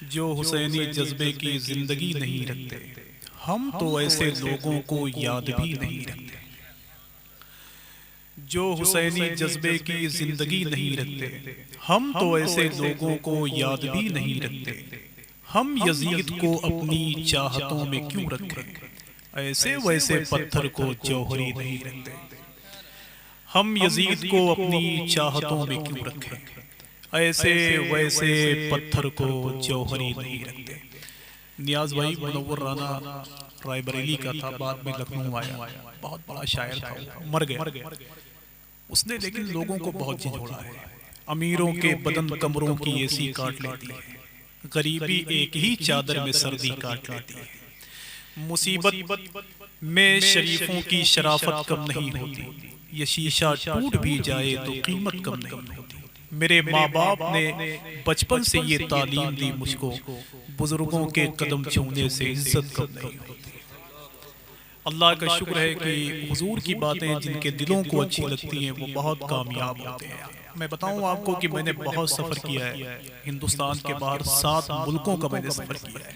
जो हुसैनी जज्बे की जिंदगी नहीं रखते, हम तो ऐसे लोगों को याद भी नहीं रखते। जो हुसैनी जज्बे की जिंदगी नहीं रखते, हम तो ऐसे लोगों को याद भी नहीं रखते। हम यजीद को अपनी चाहतों में क्यों रखें, ऐसे वैसे पत्थर को जौहरी नहीं रखते। हम यजीद को अपनी चाहतों में क्यों रखें, ऐसे वैसे पत्थर को जौहरी नहीं रखते। नियाज भाई मुनव्वर राना रायबरेली का था, बाद में लखनऊ आया, बहुत बड़ा शायर था, मर गया उसने, लेकिन लोगों को बहुत झिझोड़ा है। अमीरों के बदन कमरों की एसी काट लेती है, गरीबी एक ही चादर में सर्दी काट लेती है। मुसीबत में शरीफों की शराफत कम नहीं होती, ये शीशा टूट भी जाए तो कीमत कम नहीं होती। मेरे माँ बाप ने बचपन से ये तालीम दी मुझको, बुजुर्गों के कदम छूने से इज्जत कम नहीं होती। अल्लाह का शुक्र है कि हुजूर की बातें जिनके दिलों को अच्छी लगती हैं वो बहुत कामयाब होते हैं। मैं बताऊं आपको कि मैंने बहुत सफ़र किया है हिंदुस्तान के बाहर, 7 मुल्कों का मैंने सफ़र किया है,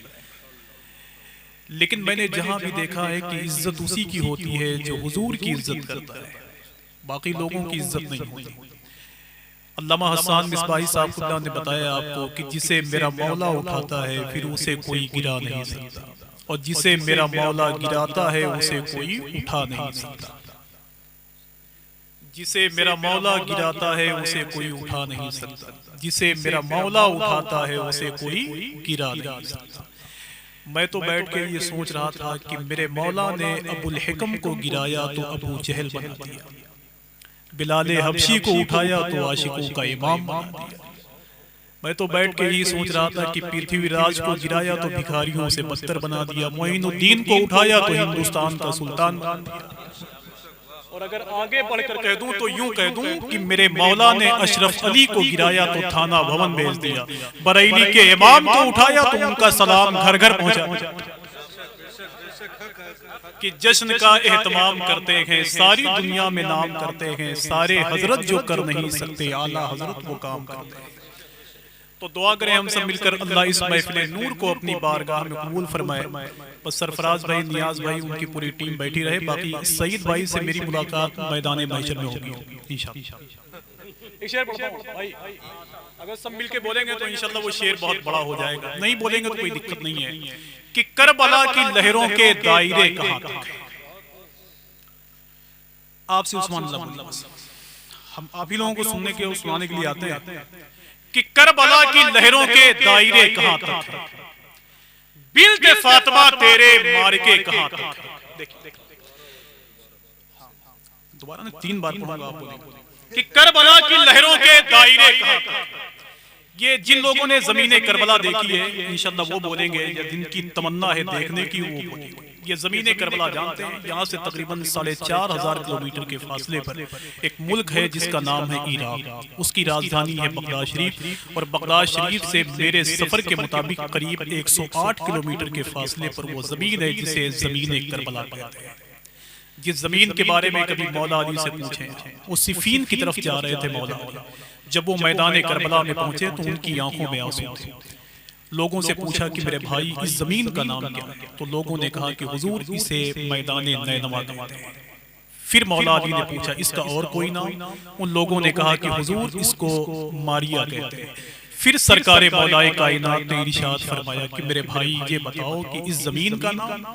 लेकिन मैंने जहां भी देखा है कि इज्जत उसी की होती है जो हुजूर की इज्जत करता है, बाकी लोगों की इज्जत नहीं होती। अल्लामा हसन मिसबाही साहब ने बताया आपको कि जिसे मेरा मौला उठाता है फिर उसे कोई गिरा नहीं सकता, और जिसे मेरा मौला गिराता है उसे कोई उठा नहीं सकता। जिसे मेरा मौला गिराता है उसे कोई उठा नहीं सकता, जिसे मेरा मौला उठाता है उसे कोई गिरा नहीं सकता। मैं तो बैठ के ये सोच रहा था कि मेरे मौला ने अबुल हिकम को गिराया तो अबू जहल बना दिया, बिलाले हबशी को उठाया तो आशिकों का इमाम बना दिया। मैं तो बैठ के यही सोच रहा था कि पृथ्वीराज को गिराया तो भिखारियों से बदतर बना दिया, मोइनुद्दीन को उठाया तो हिंदुस्तान का सुल्तान बना दिया। और अगर आगे बढ़कर कह दूं तो यूं कह दूं कि मेरे मौला ने अशरफ अली को गिराया तो थाना भवन भेज दिया, बरेली के इमाम को उठाया तो उनका सलाम घर घर पहुंचा। कि जश्न का एहतमाम करते हैं, सारी दुनिया में नाम करते हैं, सारे हजरत जो कर नहीं सकते आला हजरत वो काम करते हैं। तो दुआ करें हम सब मिलकर अल्लाह इस महफिल नूर को अपनी बारगाह में कबूल फरमाए। बस सरफराज भाई, नियाज भाई, उनकी पूरी टीम बैठी रहे, बाकी सईद भाई से मेरी मुलाकात मैदान महशर में होगी इंशाअल्लाह। एक शेर पढ़ता हूं भाई, अगर सब मिलके बोलेंगे तो इंशाअल्लाह वो शेर बहुत बड़ा हो जाएगा, नहीं बोलेंगे तो कोई दिक्कत नहीं है। कि करबला की लहरों के दायरे कहां तक है। आपसे उस्मान हम आप ही लोगों को सुनने के सुनाने के लिए आते हैं कि करबला की लहरों के दायरे कहां तक है, बिल्द फातिमा तेरे मार्के कहां तक है। देखिए दोबारा ना 3 बार पढ़ूंगा, आप बोलेंगे कि करबला की लहरों के दायरे कहां तक। ये जिन लोगों ने ज़मीने करबला देखी है इंशाअल्लाह वो बोलेंगे, या जिनकी तमन्ना है देखने की वो बोलेंगे। ये ज़मीने करबला जानते हैं, यहाँ से तकरीबन 4500 किलोमीटर के फासले पर एक मुल्क है जिसका नाम है इराक। उसकी राजधानी है बगदाद शरीफ, और बगदाद शरीफ से मेरे सफ़र के मुताबिक करीब 108 किलोमीटर के फासले पर वो ज़मीन है जिसे ज़मीने करबला कहते हैं। जिस ज़मीन के बारे में कभी मौला अली से पूछे, वो सिफीन की तरफ जा रहे थे मौला अली, जब वो मैदान करबला में पहुंचे तो उनकी आंखों में आंसू थे। लोगों से पूछा कि मेरे भाई इस जमीन का नाम क्या है, तो लोगों ने कहा कि हुजूर इसे मैदान नैनवा कहते हैं। फिर मौला अली ने पूछा इसका और कोई नाम, उन लोगों ने कहा कि हुजूर इसको मारिया कहते हैं। फिर सरकारे मौलाए कायनात ने इरशाद फरमाया कि मेरे भाई ये बताओ कि इस जमीन का नाम,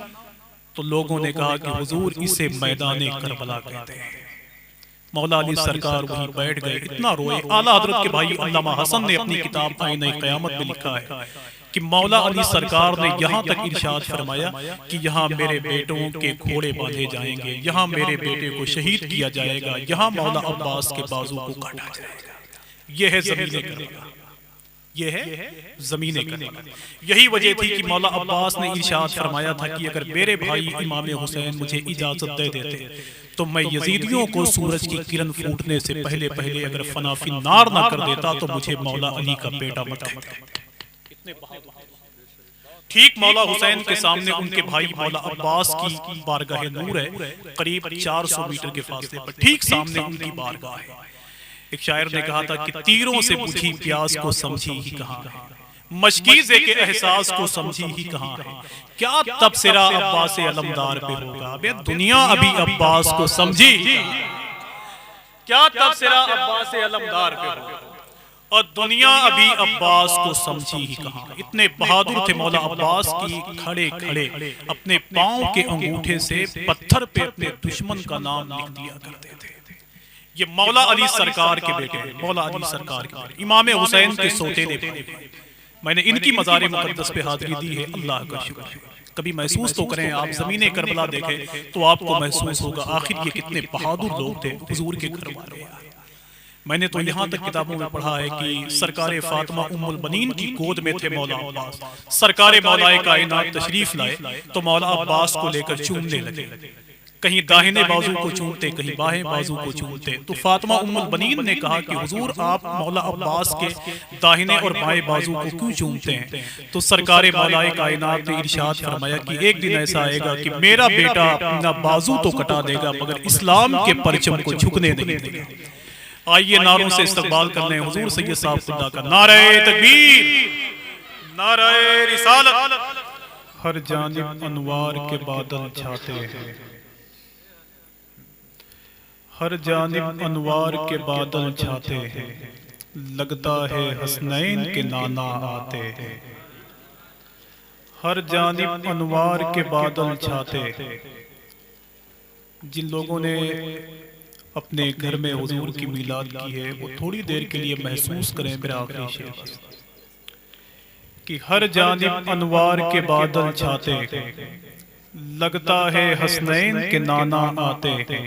तो लोगों ने कहा कि हुजूर इसे मैदान करबला कहते हैं। मौला अली सरकार वहीं बैठ गए, इतना रोए। आला हजरत के भाई अल्लामा हसन ने अपनी किताब आईने क़यामत में लिखा है कि मौला अली सरकार ने यहाँ तक इरशाद फरमाया कि यहाँ मेरे बेटों के घोड़े बांधे जाएंगे, यहाँ मेरे बेटे को शहीद किया जाएगा, यहाँ मौला अब्बास के बाजू को काटा जाएगा। यह है ज़मीने करबला, ये है ज़मीने करबला। यही वजह थी कि मौला अब्बास ने इरशाद फरमाया था कि अगर मेरे भाई इमाम हुसैन मुझे इजाजत दे देते तो मैं यजीदियों को सूरज की किरण फूटने से पहले पहले अगर फनाफिन नार ना कर देता तो मुझे मौला अली का बेटा मत कहता। ठीक मौला हुसैन के सामने उनके भाई मौला अब्बास की बारगाह नूर है, करीब 400 मीटर के फासले पर ठीक सामने उनकी बारगाह है। एक शायर ने कहा था कि तीरों से बुझी प्यास को समझी ही कहां है, मशकीज़े के एहसास को समझी ही कहाँ है, क्या तबसरा अब्बास अलमदार पे होगा। बे दुनिया अभी अब्बास को समझी, क्या तबसरा अब्बास अलमदार पे होगा, और दुनिया अभी अब्बास को समझी ही कहाँ। इतने बहादुर थे मौला अब्बास की, खड़े खड़े अपने पांव के अंगूठे से पत्थर पे अपने दुश्मन का नाम लिख दिया करते थे। ये मौला अली सरकार के बेटे, मौला अली सरकार के बेटे, इमाम हुसैन के सौतेले भाई। मैंने इनकी मज़ार मुक़द्दस पे हाज़िरी दी है, अल्लाह का शुक्र है। कभी महसूस तो करें, आप ज़मीने करबला देखें तो आपको महसूस होगा आखिर ये कितने बहादुर लोग थे, हुजूर के घर वाले। मैंने तो यहाँ तक किताबों में पढ़ा है कि सरकार फातिमा उम्मुल बनीन की गोद में थे मौला अब्बास। सरकार मौलाए कायनात तशरीफ लाए तो मौला अब्बास को लेकर चूमने लगे, कहीं दाहिने बाजू को चूमते, कहीं बाएं बाजू को चूमते। तो फातिमा उम्मुल बनीन ने कहा कि हुजूर आप मौला अब्बास के दाहिने और बाएं बाजू को क्यों चूमते हैं? तो सरकार मौलाए कायनात ने इरशाद फरमाया कि एक दिन ऐसा आएगा कि मेरा बेटा अपना बाजू तो कटा देगा मगर इस्लाम के परचम को झुकने नहीं देगा। आइए नारों से इस्तकबाल कर लें हुजूर सैयद साहब खुदा का। नारे तकबीर, नारे रिसालत। हर जानिब अनवार के बादल छाते हैं, हर जानिब अनवार के बादल छाते हैं, लगता है हसनैन के नाना आते हैं। हर जानिब अनवार के बादल छाते हैं। जिन लोगों ने अपने घर में हुजूर की मीलाद की है वो थोड़ी देर के लिए महसूस करें मेरा आखिरी शेर कि हर जानिब अनवार के बादल छाते हैं, लगता है हसनैन के नाना आते हैं।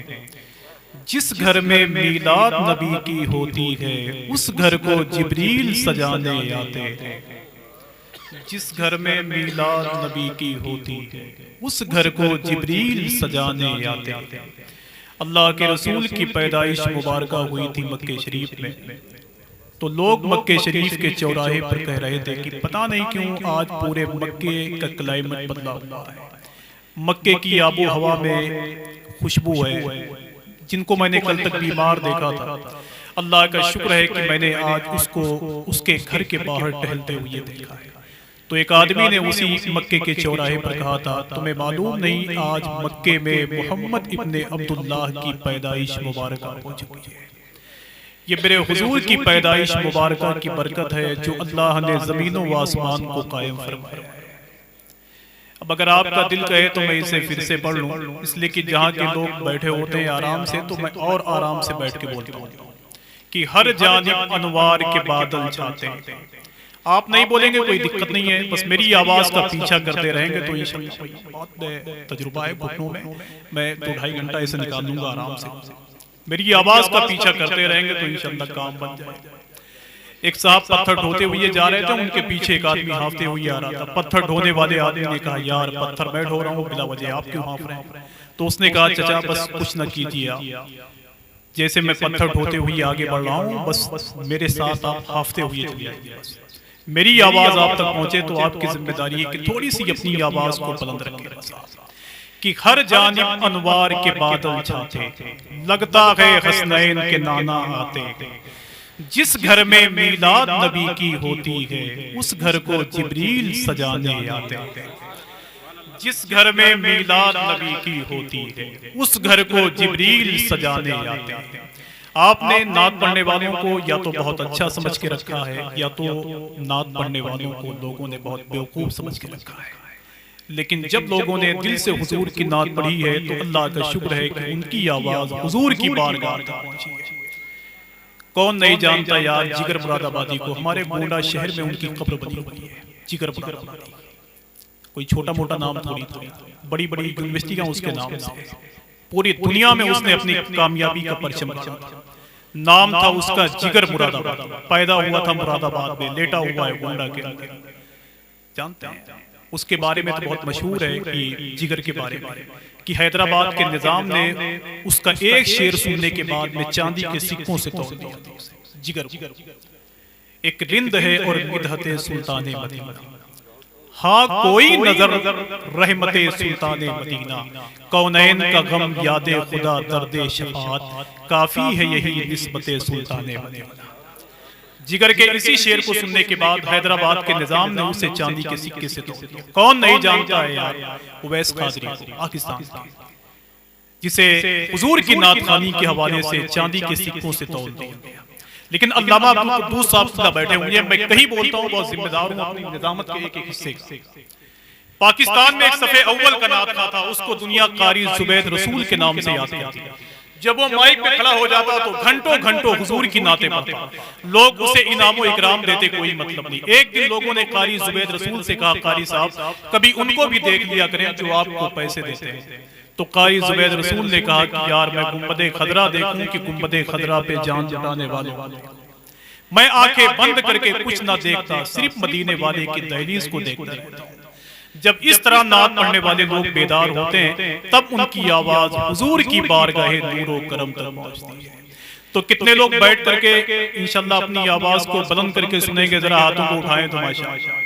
जिस घर में मीलाद नबी की होती है उस घर को जिब्रील सजाने आते हैं। जिस घर में मीलाद नबी की होती है उस घर को जिब्रील सजाने आते हैं। अल्लाह के रसूल की पैदाइश मुबारका हुई थी मक्के शरीफ में, तो लोग मक्के शरीफ के चौराहे पर कह रहे थे कि पता नहीं क्यों आज पूरे मक्के का क्लाइमेट बदला हुआ है, मक्के की आबो हवा में खुशबू है। जिनको मैंने कल तक बीमार देखा था, अल्लाह का शुक्र है कि मैंने आज उसको उसके घर के बाहर टहलते हुए देखा है। तो एक आदमी ने उसी मक्के के चौराहे पर कहा था, तुम्हें मालूम नहीं आज मक्के में मोहम्मद इब्ने अब्दुल्लाह की पैदाइश मुबारक हो चुकी है। ये मेरे हुजूर की पैदाइश मुबारक की बरकत है जो अल्लाह ने ज़मीनों व आसमान को कायम फरमाया है। अब अगर आपका दिल कहे तो मैं इसे फिर से पढ़ लूं, इसलिए कि जहाँ के लोग बैठे होते हैं आराम से, तो मैं और आराम से बैठ के बोलता हूँ कि हर जानिब अनवार के बादल छाते हैं। आप नहीं बोलेंगे कोई दिक्कत नहीं है, बस मेरी आवाज का पीछा करते रहेंगे तो इंशाअल्लाह बहुत तजुर्बा है घुटनों में, मैं 2-2.5 घंटा इसे निकाल लूंगा आराम से। मेरी आवाज का पीछा करते रहेंगे तो इंशाअल्लाह काम बन जाएगा। एक साहब पत्थर ढोते हुए जा रहे थे, उनके पीछे एक आदमी हाफते हुए आ रहा था। पत्थर ढोने वाले आदमी ने कहा यार पत्थर मैं ढो रहा हूँ बिला वजह आप क्यों हाफ रहे हैं? तो उसने कहा चाचा बस कुछ न कीजिए आप, जैसे मैं पत्थर ढोते हुए आगे बढ़ रहा हूँ बस मेरे साथ आप हाफते हुए चलिए, मेरी आवाज आप तक पहुंचे तो आपकी जिम्मेदारी है कि थोड़ी सी अपनी आवाज को बुलंद रखें कि हर जानिब अनवार के बादल छाते, लगता है हसनैन के नाना आते। जिस घर में मीलाद नबी की होती है उस घर को जिब्रील सजाने आते हैं। जिस घर में मीलाद नबी की होती है उस घर को जिब्रील सजाने आते हैं। आपने नात पढ़ने वालों को या तो बहुत अच्छा समझ के रखा है या तो नात पढ़ने वालों को लोगों ने बहुत बेवकूफ समझ के रखा है। लेकिन जब लोगों ने दिल से हुजूर की नात पढ़ी है तो अल्लाह का शुक्र है कि उनकी आवाज हुजूर की बारगाह तक पहुंची है। कौन नहीं जानता यार जिगर मुरादाबादी को, हमारे गोंडा शहर में उनकी कब्र बनी हुई है। जिगर मुरादाबादी कोई छोटा मोटा नाम थोड़ी, बड़ी बड़ी यूनिवर्सिटियां उसके नाम से, पूरी दुनिया में उसने अपनी कामयाबी का परचम लहराया। नाम था उसका जिगर मुरादाबादी, पैदा हुआ था मुरादाबाद में, लेटा हुआ है गोंडा के अंदर। जानते हैं उसके बारे में तो बहुत मशहूर है कि जिगर के बारे में कि हैदराबाद के निजाम ने उसका एक शेर सुनने के बाद में चांदी के सिक्कों से तोड़ दिया। जिगर एक रिंद है और मिदहते सुल्ताने मदीना, हाँ कोई नजर रहमते सुल्ताने मदीना, कौनैन का गम यादे खुदा दर्दे शफात, काफी है यही निस्बते सुल्ताने मदीना। जिगर के इसी शेर को सुनने के बाद हैदराबाद के निजाम ने उसे चांदी के सिक्के से तोड़ दिया। कौन नहीं जानता है यार उवैस कादरी को, पाकिस्तान के, जिसे हुजूर की नातखानी के हवाले से चांदी के सिक्कों से तोड़ दिया गया। लेकिन अल्लामा अब्दुल कुद्दूस साहब बैठे हुए हैं, मैं कहीं बोलता हूँ बहुत जिम्मेदार हूँ अपनी निजामत के एक हिस्से का। पाकिस्तान में एक सफ़े अव्वल का नात था, उसको दुनिया कारी जुबैद रसूल के नाम से याद करती है। जब वो माइक पे खड़ा हो जाता तो घंटों घंटों हुजूर की नाते पढ़ता, लोग उसे इनामो इकराम देते, कोई मतलब नहीं। एक दिन लोगों ने कारी जुबैद रसूल से कहा, कारी साहब कभी उनको भी देख लिया करें जो आपको पैसे देते हैं। तो कारी जुबैद रसूल ने कहा कि यार मैं गुंबदे खदरा देखूं कि गुंबदे खदरा पे जान जुटाने वालों, मैं आंखें बंद करके कुछ ना देखता, सिर्फ मदीने वाले की दहलीज को देखता रहता हूं। जब इस तरह नात पढ़ने वाले लोग बेदार होते हैं तब उनकी आवाज हुजूर की बारगाहे नूरो करम तक पहुंचती है। तो कितने लोग बैठ करके इंशाल्लाह अपनी आवाज को बुलंद करके सुनेंगे, जरा हाथों को उठाएं तो माशाअल्लाह।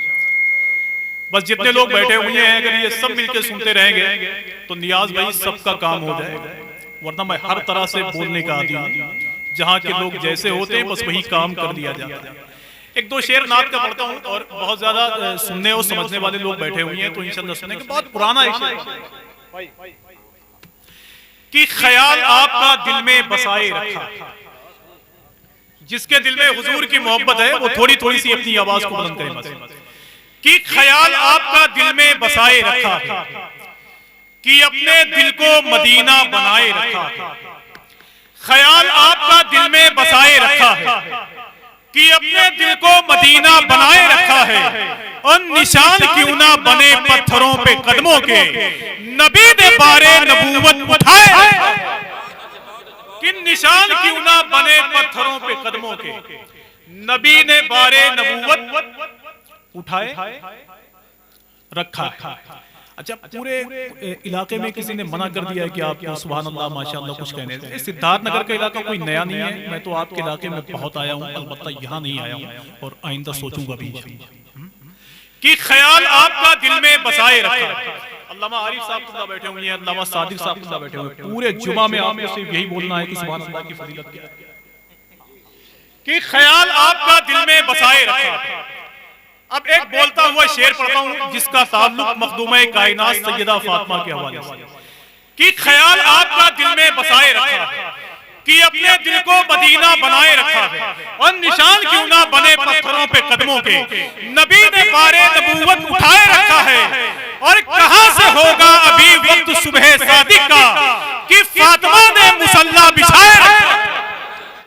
बस जितने लोग बैठे हुए हैं अगर ये सब मिलकर सुनते रहेंगे तो नियाज भाई सबका काम हो जाएगा, वरना मैं हर तरह से बोलने का आदी हूं। जहां के लोग जैसे होते हैं बस वही काम कर दिया जाता है। एक दो शेर नात का पढ़ता हूं और बहुत ज्यादा सुनने और समझने वाले लोग बैठे हुए हैं तो इंशाल्लाह सुनेंगे। बहुत पुराना एक शेर कि ख्याल आपका दिल में बसाए रखा, जिसके दिल में हुजूर की मोहब्बत है वो थोड़ी थोड़ी सी अपनी आवाज को बुलंद करे बस। कि ख्याल आपका दिल में बसाए रखा है, कि अपने दिल को मदीना बनाए रखा है। ख्याल आपका दिल में बसाए रखा है कि अपने दिल को मदीना बनाए रखा है। और निशान क्यों ना बने पत्थरों पे कदमों के, नबी ने बारे नबूवत उठाए। कि निशान क्यों ना बने पत्थरों पे कदमों के, नबी ने बारे नबूवत उठाए रखा है। अच्छा, पूरे इलाके में किसी ने मना कर दिया है कि आप सुभान अल्लाह माशाअल्लाह कुछ कहने से। सिद्धार्थनगर का इलाका कोई नया नहीं है, मैं तो आपके इलाके में बहुत आया हूँ, अलबत्ता यहाँ नहीं आया हूँ और आइंदा सोचूंगा भी। कि ख्याल आपका दिल में बसाए रखा है। अल्लामा आरिफ साहब बैठे हुए हैं, अल्लामा सादिक साहब बैठे हुए हैं। पूरे जुमा में आपको सिर्फ यही बोलना है कि सुभान अल्लाह की फजीलत क्या है। कि ख्याल आपका दिल में बसाए रखा है। अब एक बोलता हुआ शेर पढ़ता हूं जिसका ताल्लुक मखदूम कायनात सैयदा फातिमा के हवाले से। कि ख्याल आपका दिल में बसाए रखा है, कि अपने दिल को मदीना बनाए रखा है। और निशान क्यों ना बने पत्थरों पे कदमों के, नबी ने बारे नबूवत उठाए रखा है। और कहां से होगा अभी वक्त सुबह सादिक का, कि फातिमा ने